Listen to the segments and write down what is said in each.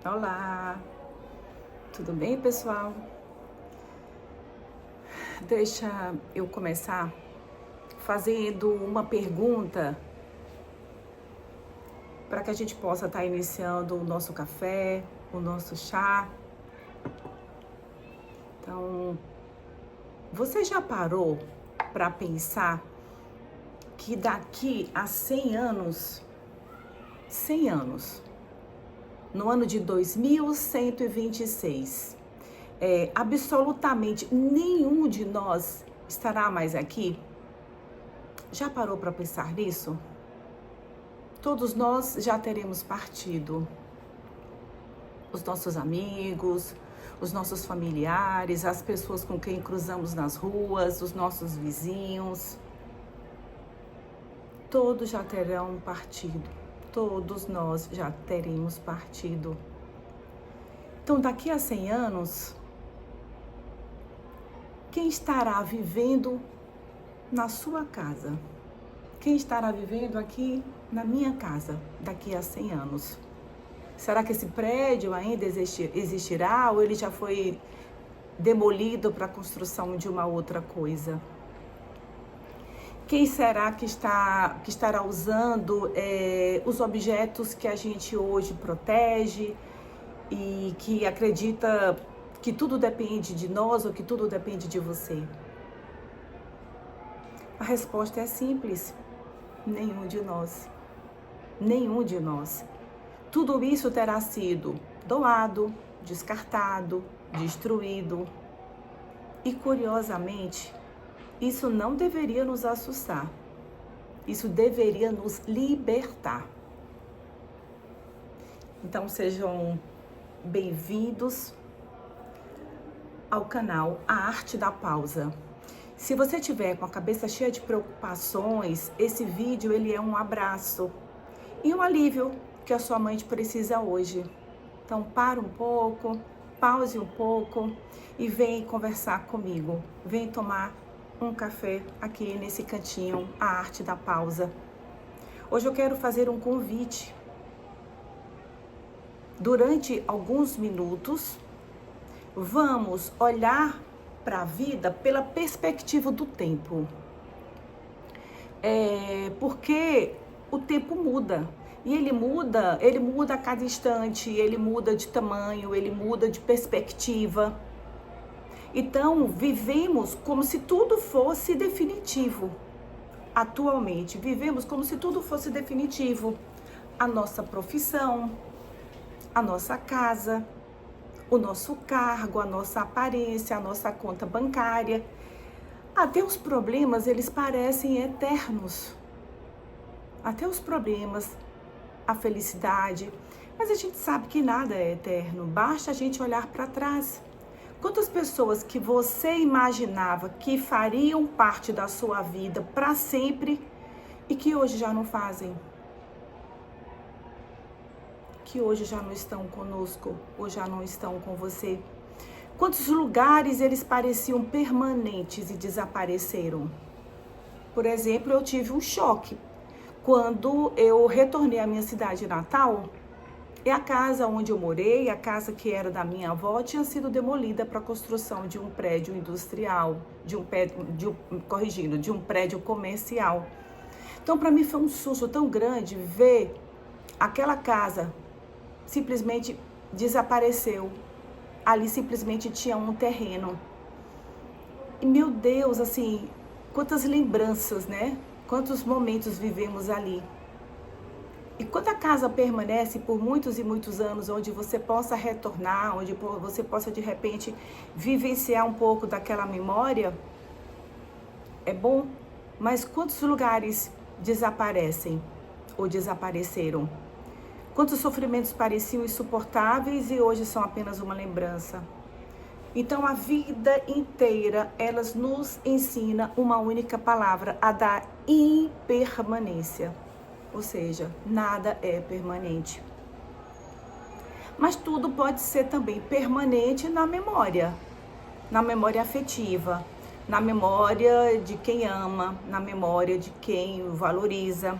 Olá, tudo bem, pessoal? Deixa eu começar fazendo uma pergunta para que a gente possa estar iniciando o nosso café, o nosso chá. Então, você já parou para pensar que daqui a 100 anos, no ano de 2126, absolutamente nenhum de nós estará mais aqui? Já parou para pensar nisso? Todos nós já teremos partido. Os nossos amigos, os nossos familiares, as pessoas com quem cruzamos nas ruas, os nossos vizinhos. Todos já terão partido. Todos nós já teremos partido. Então, daqui a 100 anos, quem estará vivendo na sua casa? Quem estará vivendo aqui na minha casa daqui a 100 anos? Será que esse prédio ainda existirá ou ele já foi demolido para a construção de uma outra coisa? Quem será que estará usando os objetos que a gente hoje protege e que acredita que tudo depende de nós ou que tudo depende de você? A resposta é simples: nenhum de nós. Nenhum de nós. Tudo isso terá sido doado, descartado, destruído. E, curiosamente, isso não deveria nos assustar. Isso deveria nos libertar. Então, sejam bem-vindos ao canal A Arte da Pausa. Se você tiver com a cabeça cheia de preocupações, esse vídeo ele é um abraço e um alívio que a sua mente precisa hoje. Então, para um pouco, pause um pouco e vem conversar comigo. Vem tomar um café aqui nesse cantinho, A Arte da Pausa. Hoje eu quero fazer um convite. Durante alguns minutos, vamos olhar para a vida pela perspectiva do tempo. Porque o tempo muda. E ele muda a cada instante, ele muda de tamanho, ele muda de perspectiva. Então, vivemos como se tudo fosse definitivo. Atualmente, vivemos como se tudo fosse definitivo. A nossa profissão, a nossa casa, o nosso cargo, a nossa aparência, a nossa conta bancária. Até os problemas, eles parecem eternos. Até os problemas, a felicidade. Mas a gente sabe que nada é eterno, basta a gente olhar para trás. Quantas pessoas que você imaginava que fariam parte da sua vida para sempre e que hoje já não fazem? Que hoje já não estão conosco, ou já não estão com você? Quantos lugares eles pareciam permanentes e desapareceram? Por exemplo, eu tive um choque quando eu retornei à minha cidade natal. E a casa onde eu morei, a casa que era da minha avó, tinha sido demolida para a construção de um prédio industrial, de um prédio comercial. Então, para mim foi um susto tão grande ver aquela casa simplesmente desapareceu. Ali simplesmente tinha um terreno. E meu Deus, assim, quantas lembranças, né? Quantos momentos vivemos ali. E quando a casa permanece por muitos e muitos anos, onde você possa retornar, onde você possa de repente vivenciar um pouco daquela memória, é bom. Mas quantos lugares desaparecem ou desapareceram? Quantos sofrimentos pareciam insuportáveis e hoje são apenas uma lembrança? Então a vida inteira, elas nos ensina uma única palavra, a da impermanência. Ou seja, nada é permanente. Mas tudo pode ser também permanente na memória afetiva, na memória de quem ama, na memória de quem o valoriza.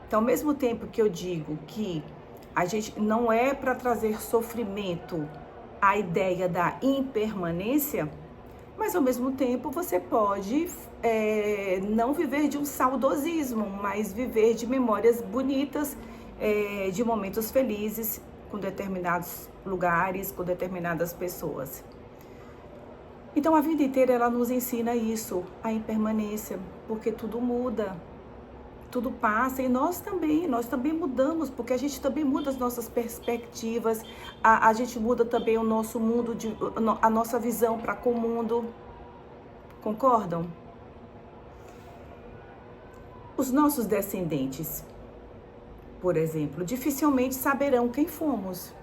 Então, ao mesmo tempo que eu digo que A gente não é para trazer sofrimento a ideia da impermanência, mas ao mesmo tempo você pode não viver de um saudosismo, mas viver de memórias bonitas, de momentos felizes com determinados lugares, com determinadas pessoas. Então a vida inteira ela nos ensina isso, a impermanência, porque tudo muda. Tudo passa e nós também mudamos, porque a gente também muda as nossas perspectivas, a gente muda também o nosso mundo, a nossa visão para com o mundo. Concordam? Os nossos descendentes, por exemplo, dificilmente saberão quem fomos.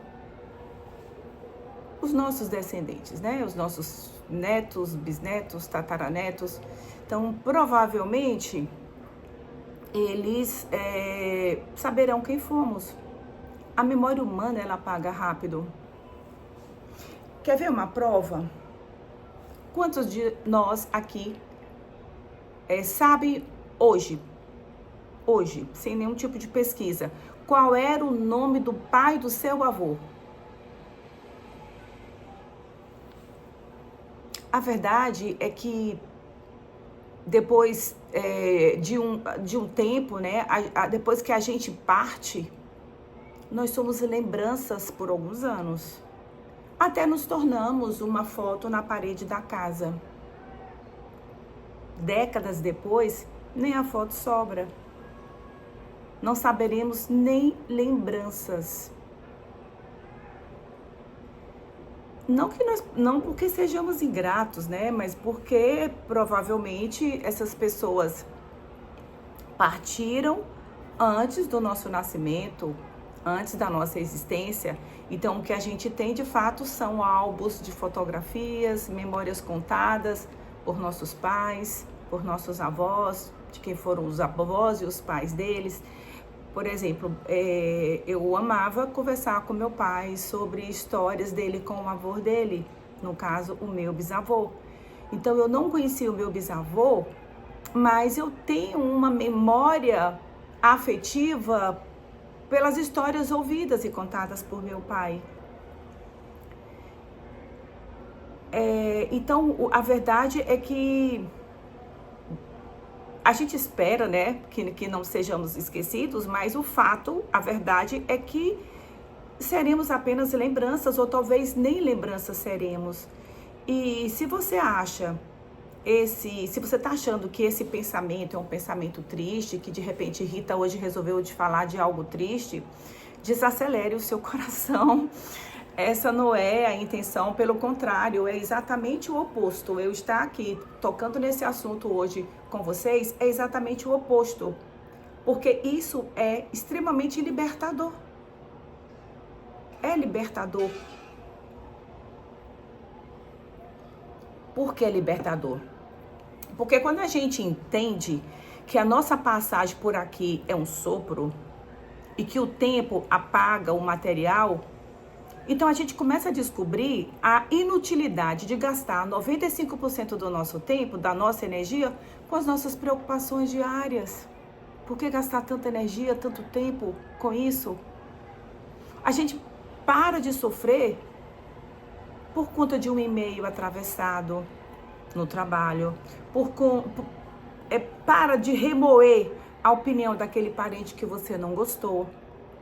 Os nossos descendentes, né? Os nossos netos, bisnetos, tataranetos. Então, provavelmente eles saberão quem fomos. A memória humana, ela apaga rápido. Quer ver uma prova? Quantos de nós aqui sabem hoje, sem nenhum tipo de pesquisa, qual era o nome do pai do seu avô? A verdade é que depois de um tempo, né, depois que a gente parte, nós somos lembranças por alguns anos. Até nos tornamos uma foto na parede da casa. Décadas depois, nem a foto sobra. Não saberemos nem lembranças. Não porque sejamos ingratos, né? Mas porque provavelmente essas pessoas partiram antes do nosso nascimento, antes da nossa existência. Então, o que a gente tem de fato são álbuns de fotografias, memórias contadas por nossos pais, por nossos avós, de quem foram os avós e os pais deles. Por exemplo, eu amava conversar com meu pai sobre histórias dele com o avô dele, no caso, o meu bisavô. Então, eu não conhecia o meu bisavô, mas eu tenho uma memória afetiva pelas histórias ouvidas e contadas por meu pai. Então, a verdade é que a gente espera, né, que não sejamos esquecidos, mas o fato, a verdade é que seremos apenas lembranças, ou talvez nem lembranças seremos. E se você acha, se você está achando que esse pensamento é um pensamento triste, que de repente Rita hoje resolveu te falar de algo triste, desacelere o seu coração. Essa não é a intenção, pelo contrário, é exatamente o oposto. Eu estar aqui tocando nesse assunto hoje com vocês é exatamente o oposto, porque isso é extremamente libertador. É libertador. Por que é libertador? Porque quando a gente entende que a nossa passagem por aqui é um sopro e que o tempo apaga o material, então a gente começa a descobrir a inutilidade de gastar 95% do nosso tempo, da nossa energia, com as nossas preocupações diárias. Por que gastar tanta energia, tanto tempo com isso? A gente para de sofrer por conta de um e-mail atravessado no trabalho, para de remoer a opinião daquele parente que você não gostou,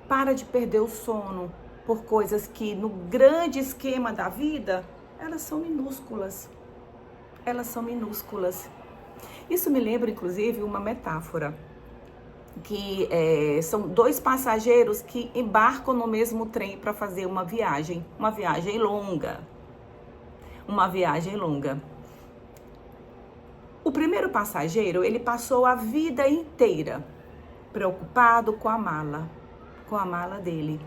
para de perder o sono por coisas que no grande esquema da vida, elas são minúsculas. Elas são minúsculas. Isso me lembra, inclusive, uma metáfora, que são dois passageiros que embarcam no mesmo trem para fazer uma viagem longa. Uma viagem longa. O primeiro passageiro, ele passou a vida inteira preocupado com a mala dele.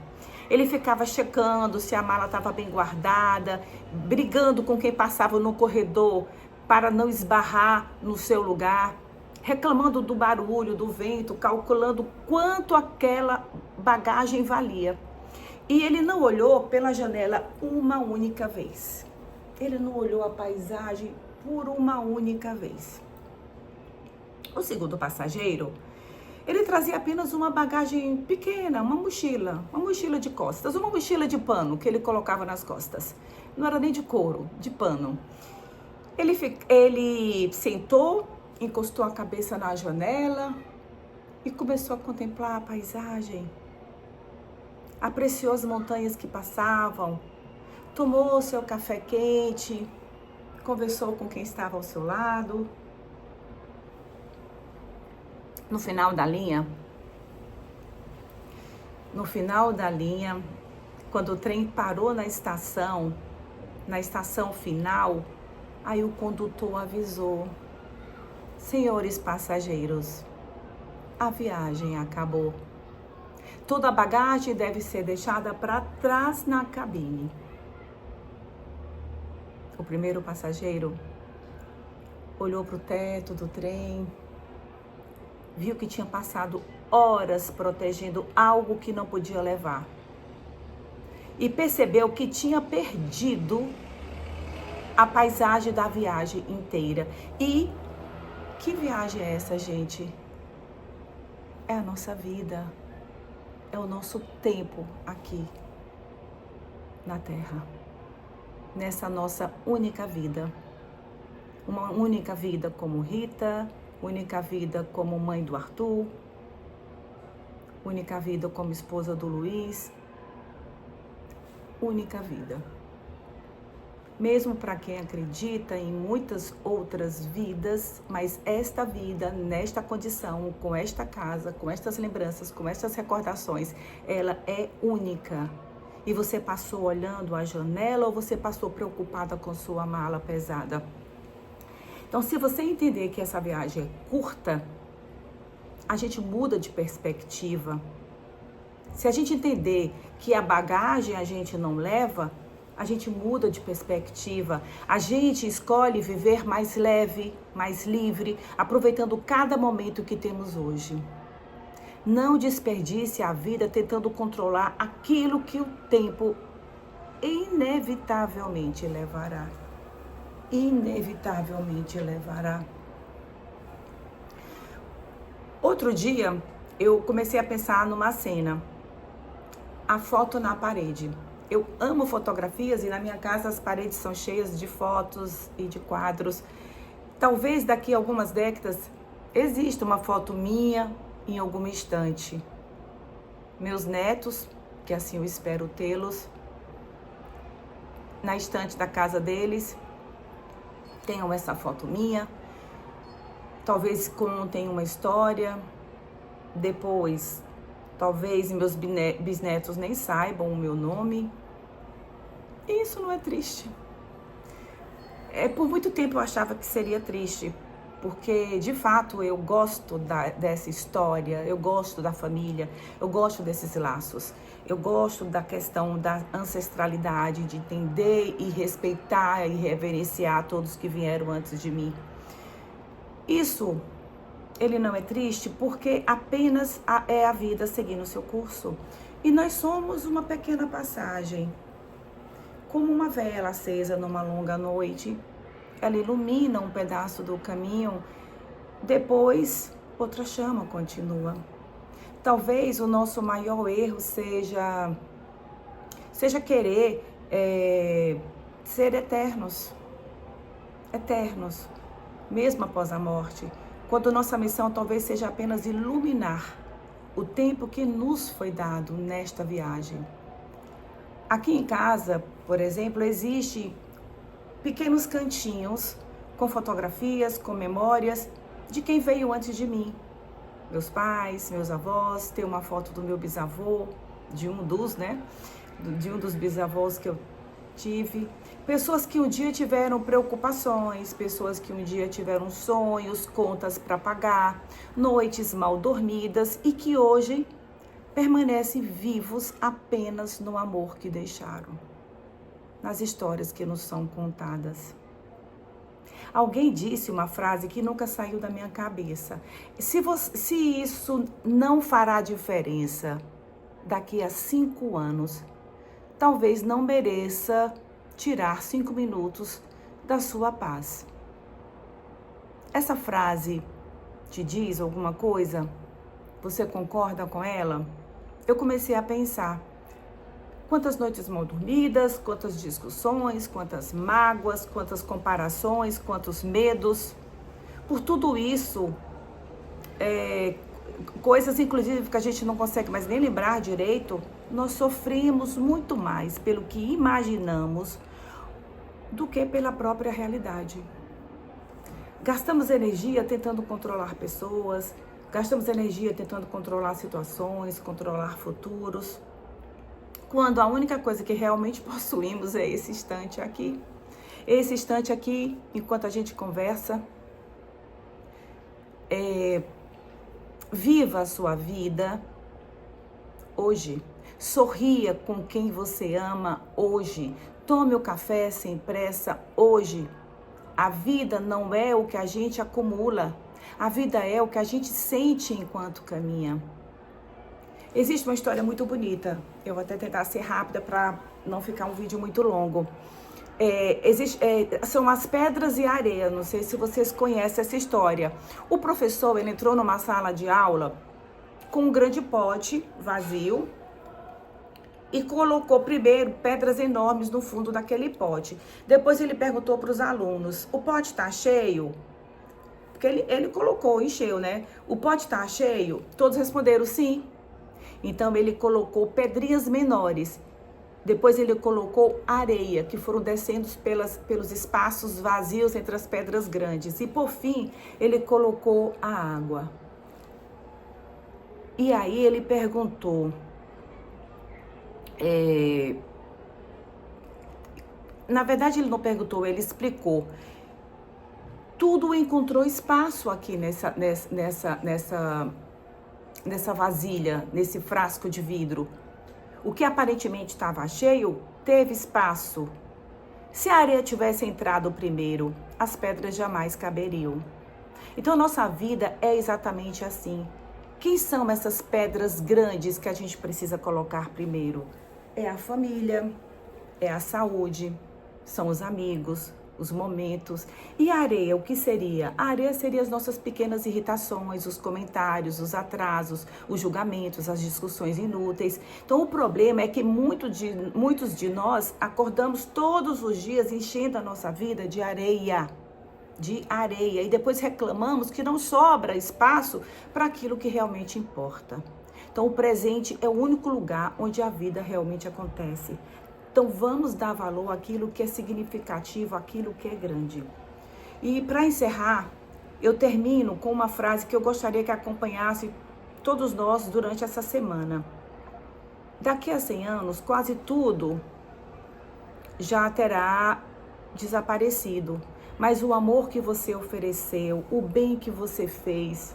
Ele ficava checando se a mala estava bem guardada, brigando com quem passava no corredor para não esbarrar no seu lugar, reclamando do barulho, do vento, calculando quanto aquela bagagem valia. E ele não olhou pela janela uma única vez. Ele não olhou a paisagem por uma única vez. O segundo passageiro, Ele trazia apenas uma bagagem pequena, uma mochila de costas, uma mochila de pano que ele colocava nas costas. Não era nem de couro, de pano. Ele sentou, encostou a cabeça na janela e começou a contemplar a paisagem, apreciou as montanhas que passavam, tomou seu café quente, conversou com quem estava ao seu lado. No final da linha, quando o trem parou na estação final, aí o condutor avisou: senhores passageiros, a viagem acabou. Toda a bagagem deve ser deixada para trás na cabine. O primeiro passageiro olhou para o teto do trem, viu que tinha passado horas protegendo algo que não podia levar. E percebeu que tinha perdido a paisagem da viagem inteira. E que viagem é essa, gente? É a nossa vida. É o nosso tempo aqui na Terra. Nessa nossa única vida. Uma única vida como Rita, única vida como mãe do Arthur, única vida como esposa do Luiz, única vida. Mesmo para quem acredita em muitas outras vidas, mas esta vida, nesta condição, com esta casa, com estas lembranças, com estas recordações, ela é única. E você passou olhando a janela ou você passou preocupada com sua mala pesada? Então, se você entender que essa viagem é curta, a gente muda de perspectiva. Se a gente entender que a bagagem a gente não leva, a gente muda de perspectiva. A gente escolhe viver mais leve, mais livre, aproveitando cada momento que temos hoje. Não desperdice a vida tentando controlar aquilo que o tempo inevitavelmente levará. Inevitavelmente levará. Outro dia, eu comecei a pensar numa cena. A foto na parede. Eu amo fotografias e na minha casa as paredes são cheias de fotos e de quadros. Talvez daqui a algumas décadas exista uma foto minha em alguma estante. Meus netos, que assim eu espero tê-los, na estante da casa deles, tenham essa foto minha. Talvez contem uma história. Depois, talvez meus bisnetos nem saibam o meu nome. E isso não é triste. Por muito tempo eu achava que seria triste, porque de fato eu gosto dessa história, eu gosto da família, eu gosto desses laços, eu gosto da questão da ancestralidade, de entender e respeitar e reverenciar todos que vieram antes de mim. Isso, ele não é triste porque apenas é a vida seguindo o seu curso. E nós somos uma pequena passagem, como uma vela acesa numa longa noite. Ela ilumina um pedaço do caminho, depois outra chama continua. Talvez o nosso maior erro seja querer ser eternos, mesmo após a morte, quando nossa missão talvez seja apenas iluminar o tempo que nos foi dado nesta viagem. Aqui em casa, por exemplo, existem pequenos cantinhos com fotografias, com memórias de quem veio antes de mim. Meus pais, meus avós, tem uma foto do meu bisavô, de um dos bisavós que eu tive. Pessoas que um dia tiveram preocupações, pessoas que um dia tiveram sonhos, contas para pagar, noites mal dormidas e que hoje permanecem vivos apenas no amor que deixaram, nas histórias que nos são contadas. Alguém disse uma frase que nunca saiu da minha cabeça. Se isso não fará diferença daqui a 5 anos, talvez não mereça tirar 5 minutos da sua paz. Essa frase te diz alguma coisa? Você concorda com ela? Eu comecei a pensar. Quantas noites mal dormidas, quantas discussões, quantas mágoas, quantas comparações, quantos medos. Por tudo isso, coisas inclusive que a gente não consegue mais nem lembrar direito, nós sofrimos muito mais pelo que imaginamos do que pela própria realidade. Gastamos energia tentando controlar pessoas, gastamos energia tentando controlar situações, controlar futuros, quando a única coisa que realmente possuímos é esse instante aqui. Esse instante aqui, enquanto a gente conversa, viva a sua vida hoje. Sorria com quem você ama hoje. Tome o café sem pressa hoje. A vida não é o que a gente acumula. A vida é o que a gente sente enquanto caminha. Existe uma história muito bonita. Eu vou até tentar ser rápida para não ficar um vídeo muito longo. São as pedras e a areia. Não sei se vocês conhecem essa história. O professor, ele entrou numa sala de aula com um grande pote vazio e colocou primeiro pedras enormes no fundo daquele pote. Depois ele perguntou para os alunos, o pote está cheio? Porque ele colocou, encheu, né? O pote está cheio? Todos responderam sim. Então ele colocou pedrinhas menores. Depois ele colocou areia, que foram descendo pelos espaços vazios entre as pedras grandes. E por fim, ele colocou a água. E aí ele perguntou... Na verdade, ele não perguntou, ele explicou. Tudo encontrou espaço aqui nessa vasilha, nesse frasco de vidro. O que aparentemente estava cheio, teve espaço. Se a areia tivesse entrado primeiro, as pedras jamais caberiam. Então, nossa vida é exatamente assim. Quem são essas pedras grandes que a gente precisa colocar primeiro? É a família, é a saúde, são os amigos, os momentos. E a areia, o que seria? A areia seria as nossas pequenas irritações, os comentários, os atrasos, os julgamentos, as discussões inúteis. Então, o problema é que muitos de nós acordamos todos os dias enchendo a nossa vida de areia. E depois reclamamos que não sobra espaço para aquilo que realmente importa. Então, o presente é o único lugar onde a vida realmente acontece. Então, vamos dar valor àquilo que é significativo, àquilo que é grande. E, para encerrar, eu termino com uma frase que eu gostaria que acompanhasse todos nós durante essa semana. Daqui a 100 anos, quase tudo já terá desaparecido. Mas o amor que você ofereceu, o bem que você fez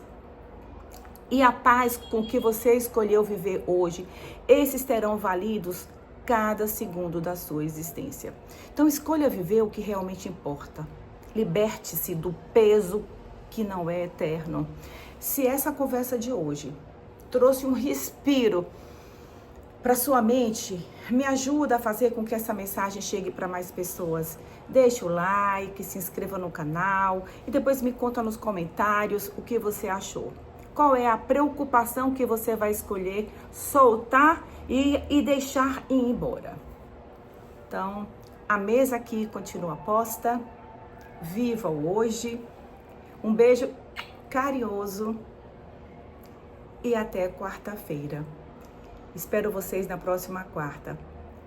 e a paz com que você escolheu viver hoje, esses terão validos cada segundo da sua existência. Então, escolha viver o que realmente importa. Liberte-se do peso que não é eterno. Se essa conversa de hoje trouxe um respiro para sua mente, me ajuda a fazer com que essa mensagem chegue para mais pessoas. Deixe o like, se inscreva no canal e depois me conta nos comentários o que você achou. Qual é a preocupação que você vai escolher soltar e deixar ir embora? Então, a mesa aqui continua posta. Viva o hoje. Um beijo carinhoso e até quarta-feira. Espero vocês na próxima quarta.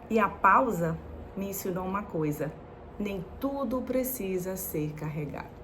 E a pausa me ensinou uma coisa: nem tudo precisa ser carregado.